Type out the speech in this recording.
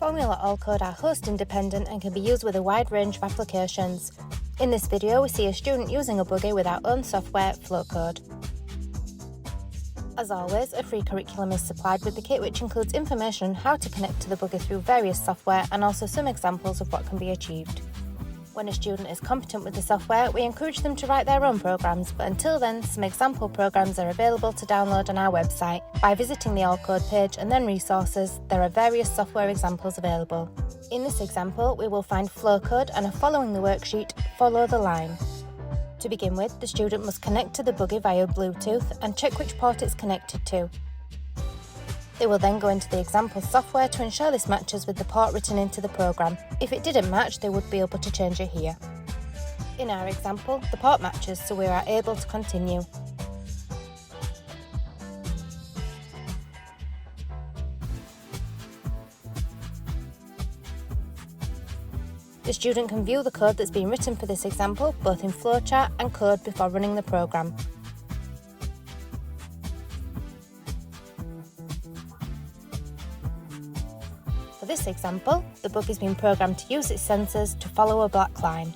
Formula AllCode are host independent and can be used with a wide range of applications. In this video, we see a student using a buggy with our own software, Flowcode. As always, a free curriculum is supplied with the kit, which includes information on how to connect to the buggy through various software and also some examples of what can be achieved. When a student is competent with the software, we encourage them to write their own programs, but until then, some example programs are available to download on our website. By visiting the AllCode page and then resources, there are various software examples available. In this example, we will find Flowcode and are following the worksheet, Follow the Line. To begin with, the student must connect to the buggy via Bluetooth and check which port it's connected to. They will then go into the example software to ensure this matches with the port written into the program. If it didn't match, they would be able to change it here. In our example, the port matches, so we are able to continue. The student can view the code that's been written for this example, both in flowchart and code before running the program. For this example, the buggy has been programmed to use its sensors to follow a black line.